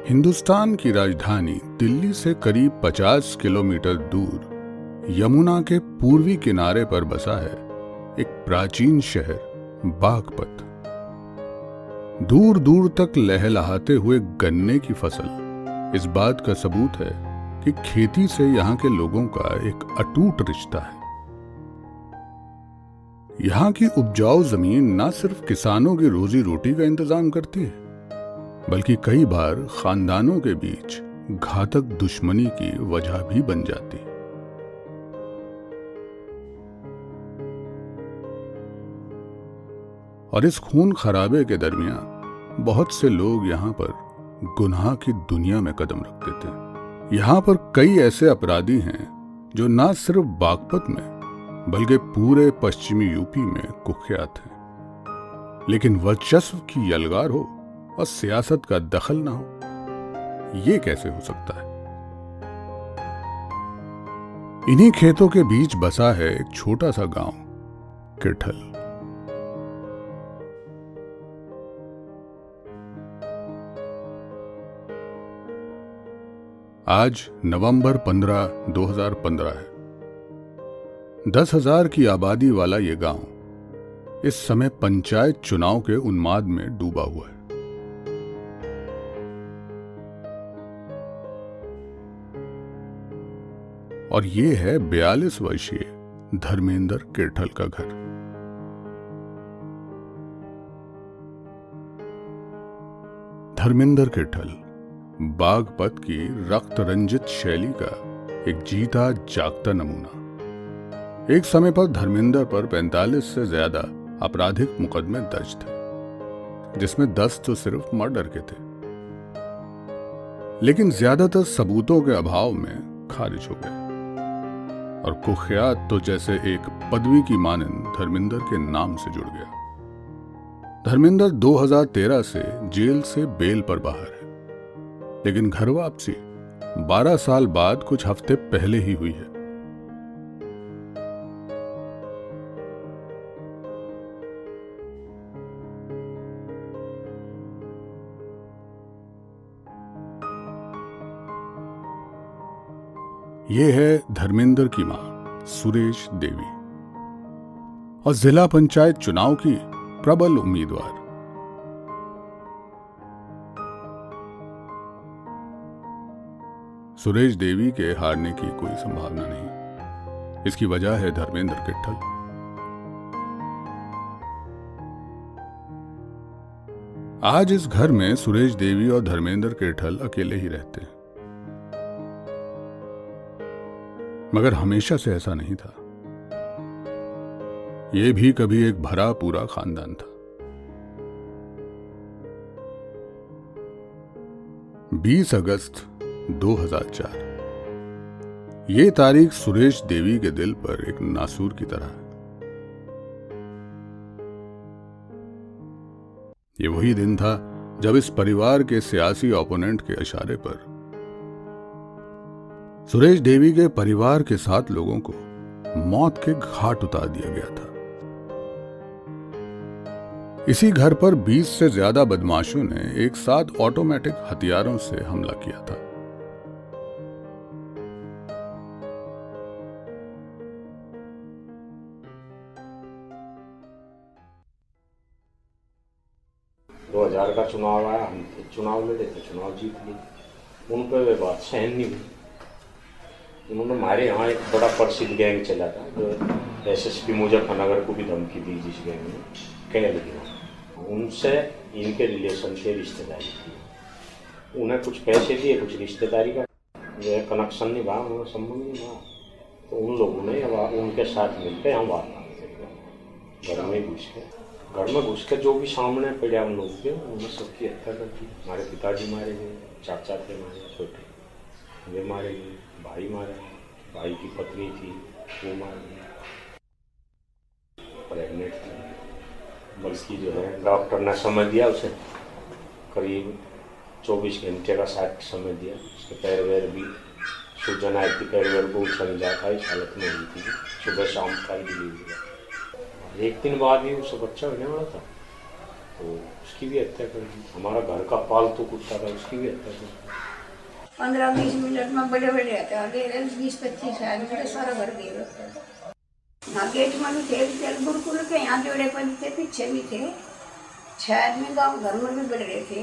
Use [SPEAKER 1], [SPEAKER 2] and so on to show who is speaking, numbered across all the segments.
[SPEAKER 1] हिंदुस्तान की राजधानी दिल्ली से करीब 50 किलोमीटर दूर यमुना के पूर्वी किनारे पर बसा है एक प्राचीन शहर बागपत। दूर दूर तक लहलहाते हुए गन्ने की फसल इस बात का सबूत है कि खेती से यहाँ के लोगों का एक अटूट रिश्ता है। यहाँ की उपजाऊ जमीन न सिर्फ किसानों की रोजी रोटी का इंतजाम करती है, बल्कि कई बार खानदानों के बीच घातक दुश्मनी की वजह भी बन जाती है। और इस खून खराबे के दरमियान बहुत से लोग यहाँ पर गुनाह की दुनिया में कदम रख देते हैं। यहाँ पर कई ऐसे अपराधी हैं जो न सिर्फ बागपत में बल्कि पूरे पश्चिमी यूपी में कुख्यात हैं। लेकिन वर्चस्व की यलगार हो और सियासत का दखल ना हो, ये कैसे हो सकता है? इन्हीं खेतों के बीच बसा है एक छोटा सा गांव किरठल। आज नवंबर 15, 2015 है। 10,000 की आबादी वाला ये गांव इस समय पंचायत चुनाव के उन्माद में डूबा हुआ है। और ये है 42 वर्षीय धर्मेंद्र किरठल का घर। धर्मेंद्र किरठल बागपत की रक्त रंजित शैली का एक जीता जागता नमूना। एक समय पर धर्मेंद्र पर 45 से ज्यादा आपराधिक मुकदमे दर्ज थे, जिसमें 10 तो सिर्फ मर्डर के थे, लेकिन ज्यादातर सबूतों के अभाव में खारिज हो गए। और कुख्यात तो जैसे एक पदवी की मानंद धर्मेंद्र के नाम से जुड़ गया। धर्मेंद्र 2013 से जेल से बेल पर बाहर है, लेकिन घर वापसी 12 साल बाद कुछ हफ्ते पहले ही हुई है। ये है धर्मेंद्र की मां सुरेश देवी और जिला पंचायत चुनाव की प्रबल उम्मीदवार। सुरेश देवी के हारने की कोई संभावना नहीं। इसकी वजह है धर्मेंद्र किरठल। आज इस घर में सुरेश देवी और धर्मेंद्र किरठल अकेले ही रहते हैं, मगर हमेशा से ऐसा नहीं था। यह भी कभी एक भरा पूरा खानदान था। 20 अगस्त 2004 ये तारीख सुरेश देवी के दिल पर एक नासूर की तरह है। ये वही दिन था जब इस परिवार के सियासी ओपोनेंट के इशारे पर सुरेश देवी के परिवार के 7 लोगों को मौत के घाट उतार दिया गया था। इसी घर पर 20 से ज्यादा बदमाशों ने एक साथ ऑटोमेटिक हथियारों से हमला किया था।
[SPEAKER 2] दो 2000 का चुनाव आया, हम चुनाव लड़े थे, चुनाव जीत लिए। उन पर वे बात सहन नहीं हुई। उन्होंने हमारे यहाँ एक बड़ा प्रसिद्ध गैंग चला था, जो एसएसपी मुजफ्फरनगर को भी धमकी दी, जिस गैंग में कह लिया। उनसे इनके रिलेशन के रिश्तेदारी थी। उन्हें कुछ पैसे दिए, कुछ रिश्तेदारी का कनेक्शन निभा, उन्होंने संबंध निभा। तो उन लोगों ने अब उनके साथ मिलकर हम घर में घुस के जो भी सामने पड़ा उन लोगों के, उन्होंने सबकी हत्या कर दी। हमारे पिताजी मारे गए, चाचा थे हमारे छोटे, वे मारे गए, भाई मारे, भाई की पत्नी थी वो मार गई, प्रेगनेंट थी। बल्कि जो है डॉक्टर ने समय दिया उसे, करीब 24 घंटे का समय दिया। उसके पैर वैर भी सूजन आई थी, पैर वैर को उठा नहीं जाता, इस हालत में हुई थी। सुबह शाम का ही डिलीवरी। एक दिन बाद ही उसका बच्चा होने वाला था। तो उसकी भी हत्या कर दी। हमारा घर का पालतू कुत्ता था, उसकी भी हत्या कर दी।
[SPEAKER 3] 15-20 मिनट में बड़े बड़े हथियार ले रहे, 20-25 आदमी का सारा घर घेर रखा था। हाँ, गेट में भी थे, गुरुकुल के यहाँ जोड़े पर भी थे, पीछे भी थे। 6 आदमी गाँव घर में भी बढ़ रहे थे,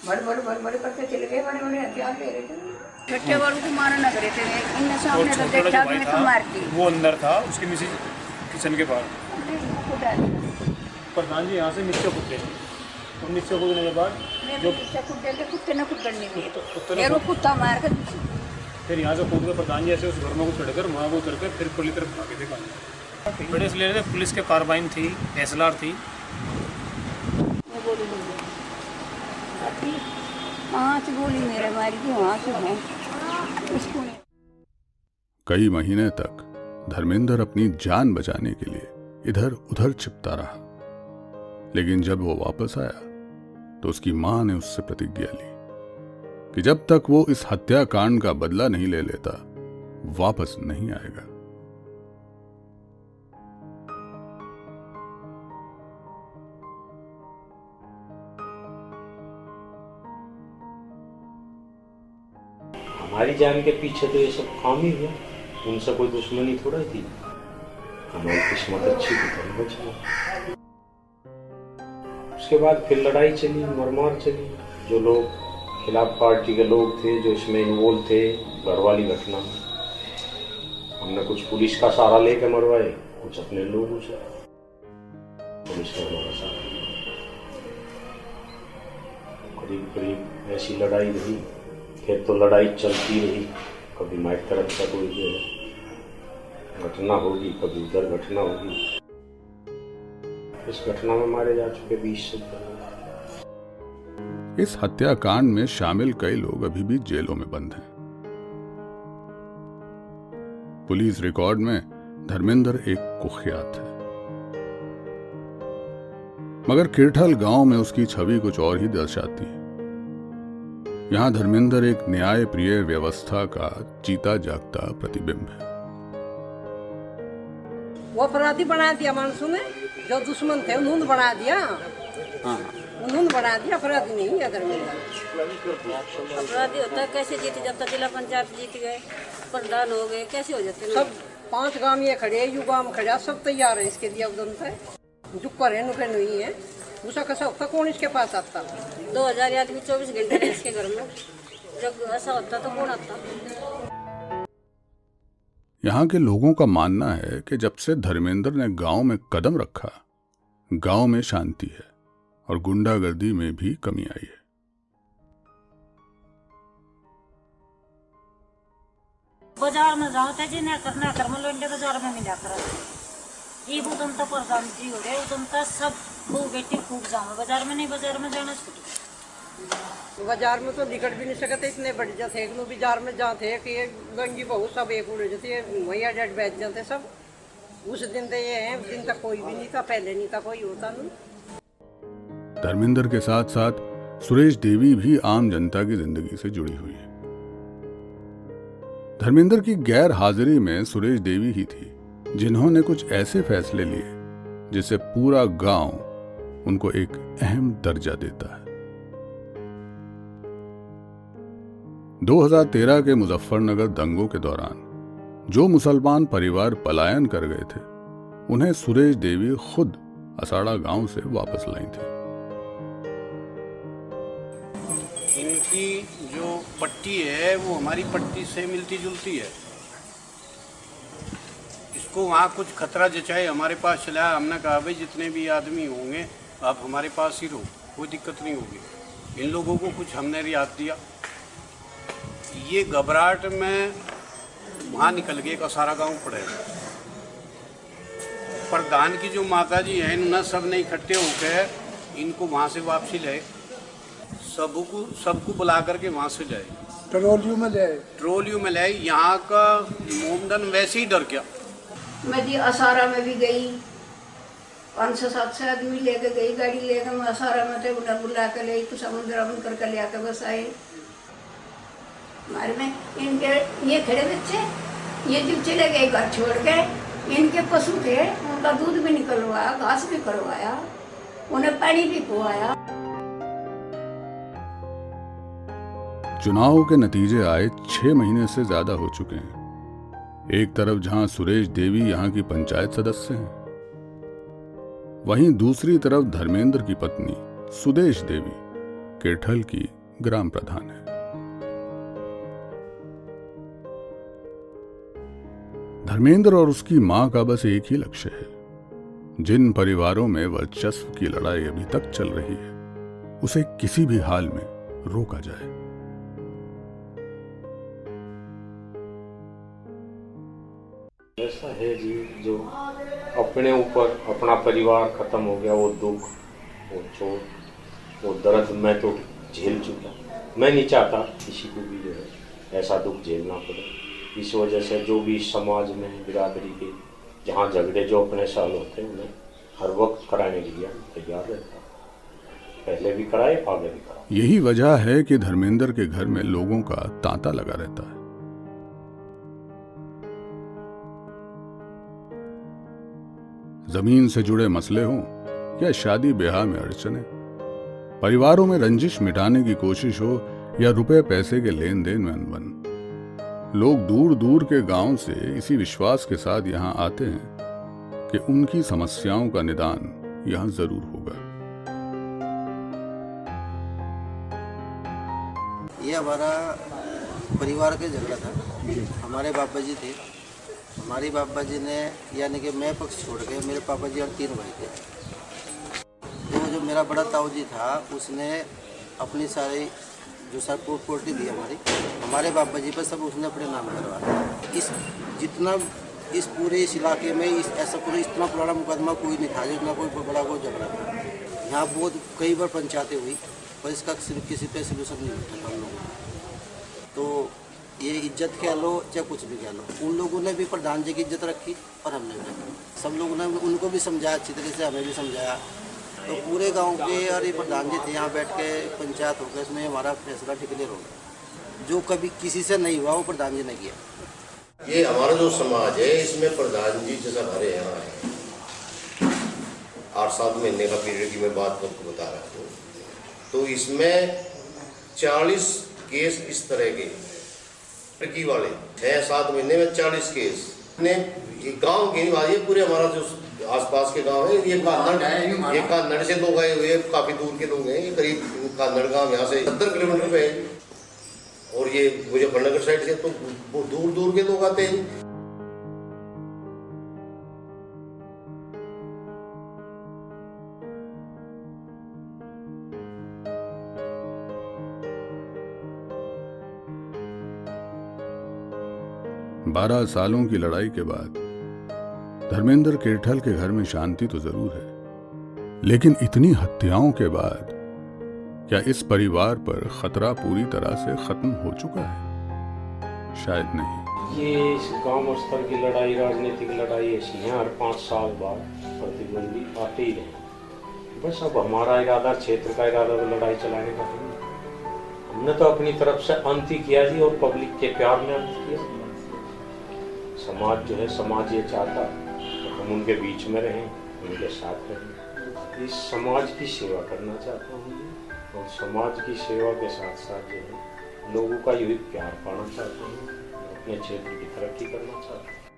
[SPEAKER 3] बड़ करके चले गए, बड़े बड़े हथियार ले रहे थे। छोटे बड़ों को मारा न करे थे, इनने सामने तो देखा कि मैं तो मारती।
[SPEAKER 4] वो अंदर था, उसके मिसेज किचन के पास। प्रधान जी यहाँ से नीचे कूदे, और नीचे कूदने के बाद जो
[SPEAKER 3] कुत्ते न कुदने दिए, वो कुत्ता मार कर
[SPEAKER 4] फिर यहाँ से कूद कर प्रधान जी ऐसे उस घर में को चढ़कर वहाँ को उतर कर फिर पुलिस तरफ भागे थे। बड़े से ले रहे थे, पुलिस के कार्बाइन थी, SLR थी।
[SPEAKER 3] 5 गोली मेरे मारी थी, वहाँ से है उसको।
[SPEAKER 1] कई महीने तक धर्मेंद्र अपनी जान बचाने के लिए इधर उधर छिपता रहा, लेकिन जब वो वापस आया तो उसकी मां ने उससे प्रतिज्ञा ली कि जब तक वो इस हत्याकांड का बदला नहीं ले लेता, वापस नहीं आएगा।
[SPEAKER 2] हमारी जान के पीछे तो ये सब काम ही हुआ, उनसे कोई दुश्मनी थोड़ा थी। हमारी किस्मत अच्छी थी तो बच गए। उसके बाद फिर लड़ाई चली, मरमार चली। जो लोग खिलाफ पार्टी के लोग थे, जो इसमें इन्वॉल्व थे, घर वाली घटना में, हमने कुछ पुलिस का सहारा लेके मरवाए, कुछ अपने लोगों से। पुलिस वालों का सहारा करीब करीब ऐसी लड़ाई रही, फिर तो लड़ाई चलती रही। कभी माइक तरफ का कोई जो है घटना होगी, कभी उधर घटना होगी। इस घटना में मारे जा चुके 20 से ऊपर।
[SPEAKER 1] इस हत्याकांड में शामिल कई लोग अभी भी जेलों में बंद हैं। पुलिस रिकॉर्ड में धर्मेंद्र एक कुख्यात है, मगर किरठल गांव में उसकी छवि कुछ और ही दर्शाती है। यहां धर्मेंद्र एक न्याय प्रिय व्यवस्था का जीता जागता प्रतिबिंब है।
[SPEAKER 5] वो अपराधी बना दिया मानसू ने, जो दुश्मन थे उन्होंने बना दिया। उन्होंने बना दिया, अपराधी नहीं है धर्मेंद्र।
[SPEAKER 6] अपराधी होता है कैसे जीत जाता, जिला पंचायत जीत गए, प्रधान हो गए, कैसे हो जाते?
[SPEAKER 5] सब 5 गांव ये खड़े, युवा में खड़ा, सब तैयार है इसके लिए। उदम है जुक्कर है, नुके नहीं है, उसका कैसा होता, कौन इसके पास आता?
[SPEAKER 6] 2000 आदमी 24 घंटे थे इसके घर में, जब ऐसा होता तो कौन आता?
[SPEAKER 1] यहाँ के लोगों का मानना है कि जब से धर्मेंद्र ने गांव में कदम रखा, गांव में शांति है और गुंडागर्दी में भी कमी आई है।
[SPEAKER 6] बाजार में जाओ थे जी, ना करना कर लोंडे बाजार में मिला कर ये उदम तो प्रधानमंत्री हो गए, उदम तो सब खूब बेटी खूब जाओ, बाजार में नहीं, बाजार में जाना छूट।
[SPEAKER 5] बाजार में तो निकट भी नहीं सकते, इतने बढ़ जाते एक बाजार में जाते कि गंगी बहू सब एक उड़ जाते, वही अड्डा बैठ जाते सब। उस दिन तो ये है, उस दिन तक कोई भी नहीं था, पहले नहीं था कोई, होता नहीं।
[SPEAKER 1] धर्मेंद्र के साथ साथ सुरेश देवी भी आम जनता की जिंदगी से जुड़ी हुई है। धर्मेंद्र की गैर हाजिरी में सुरेश देवी ही थी जिन्होंने कुछ ऐसे फैसले लिए जिससे पूरा गांव उनको एक अहम दर्जा देता है। 2013 के मुजफ्फरनगर दंगों के दौरान जो मुसलमान परिवार पलायन कर गए थे, उन्हें सुरेश देवी खुद असाड़ा गांव से वापस लाई थी।
[SPEAKER 7] इनकी जो पट्टी है वो हमारी पट्टी से मिलती जुलती है। इसको वहाँ कुछ खतरा जचाए हमारे पास चला, हमने कहा भाई जितने भी आदमी होंगे आप हमारे पास ही रहो, कोई दिक्कत नहीं होगी। इन लोगों को कुछ हमने रियायत दिया, ये घबराहट में वहाँ निकल गए, कसारा गांव पड़े। प्रधान की जो माता जी हैं, इन्होंने सब ने इकट्ठे होकर इनको वहाँ से वापसी लाए, सबको बुला करके वहाँ से लाए, ट्रोलियो में लाए। यहाँ का मोमडन वैसे ही डर गया।
[SPEAKER 3] मैं जी असारा में भी गई, 500-700 आदमी लेके गई, गाड़ी लेकर मैं असारा में थे, उन्हें बुला कर ले तो समुद्र अमन करके ले आकर बस आए। हमारे में इनके ये खड़े बच्चे, ये जब चले गए घर छोड़ के, इनके पशु थे, उनका दूध भी निकलवाया, घास भी करवाया, उन्हें पानी भी खुआया।
[SPEAKER 1] चुनाव के नतीजे आए 6 महीने से ज्यादा हो चुके हैं। एक तरफ जहां सुरेश देवी यहां की पंचायत सदस्य हैं, वहीं दूसरी तरफ धर्मेंद्र की पत्नी सुदेश देवी केठल की ग्राम प्रधान है। धर्मेंद्र और उसकी मां का बस एक ही लक्ष्य है, जिन परिवारों में वर्चस्व की लड़ाई अभी तक चल रही है उसे किसी भी हाल में रोका जाए।
[SPEAKER 2] ऐसा है जी, जो अपने ऊपर अपना परिवार खत्म हो गया, वो दुख, वो चोट, वो दर्द मैं तो झेल चुका। मैं नहीं चाहता किसी को भी जो है ऐसा दुख झेलना पड़े। इस वजह से जो भी समाज में बिरादरी के जहाँ झगड़े जो अपने साल होते हैं उन्हें हर वक्त कराने के लिए तैयार रहता। पहले भी कराए, आगे भी कराए।
[SPEAKER 1] यही वजह है कि धर्मेंद्र के घर में लोगों का तांता लगा रहता है। जमीन से जुड़े मसले हों या शादी ब्याह में अड़चने, परिवारों में रंजिश मिटाने की कोशिश हो या रुपए पैसे के लेन देन में अनबन, लोग दूर दूर के गांव से इसी विश्वास के साथ यहां आते हैं कि उनकी समस्याओं का निदान यहां जरूर होगा।
[SPEAKER 8] ये हमारा परिवार का झगड़ा था। हमारे बाबा जी थे, हमारे बाबा जी ने, यानी कि मैं पक्ष छोड़ के मेरे पापा जी और 3 भाई थे। तो जो मेरा बड़ा ताऊ जी था उसने अपनी सारी जो सर प्रॉपर्टी दी हमारे बाबा जी पर सब उसने अपने नाम करवा। इस पूरे इस इलाके में ऐसा कोई इतना पुराना मुकदमा कोई नहीं था, जितना कोई बड़ा कोई झगड़ा था। यहाँ बहुत कई बार पंचायतें हुई पर इसका सिर्फ किसी पे सोल्यूशन नहीं मिलता था हम लोगों को। तो ये इज्जत कह लो चाहे कुछ भी कह लो, उन लोगों ने भी प्रधान जी की इज्जत रखी और हमने भी रखी। सब लोगों ने उनको भी समझाया अच्छी तरीके से, हमें भी समझाया। तो पूरे गांव के और ये प्रधान जी थे यहाँ बैठ के पंचायत हो गया, इसमें हमारा फैसला डिक्लेयर हो गया। जो कभी किसी से नहीं हुआ वो प्रधान जी ने किया।
[SPEAKER 9] ये हमारा जो समाज है इसमें प्रधान जी जैसा हमारे यहाँ है 8-7 महीने का पीरियड की मैं बात आपको बता रहा हूँ। तो इसमें 40 केस इस तरह के लड़की वाले 6-7 महीने में 40 केस ने गांव की बात, ये पूरे हमारा जो आसपास के गांव है, ये कानड़ से लोग आए हुए, काफी दूर के लोग हैं। ये करीब कानड़ गांव यहाँ से 70 किलोमीटर पे है और ये मुजफ्फरनगर साइड से तो दूर दूर के लोग आते हैं।
[SPEAKER 1] बारह सालों की लड़ाई के बाद धर्मेंद्र केठल के घर में शांति तो जरूर है, लेकिन इतनी हत्याओं के बाद क्या इस परिवार पर खतरा पूरी तरह से खत्म हो चुका है? शायद नहीं।
[SPEAKER 2] ये इस गांव स्तर की लड़ाई, राजनीतिक लड़ाई ऐसी है, हर 5 साल बाद प्रतिद्वंदी आते ही रहे। बस अब हमारा इरादा, क्षेत्र का इरादा तो लड़ाई चलाने का नहीं। हमने तो अपनी तरफ से अंत ही किया जी, और पब्लिक के प्यार में अंत किया। समाज जो है, समाज ये चाहता तो हम उनके बीच में रहें, उनके साथ रहें। इस समाज की सेवा करना चाहता हूँ और समाज की सेवा के साथ साथ जो है लोगों का यही प्यार पाना चाहता हूँ, अपने क्षेत्र की तरक्की करना चाहता हूँ।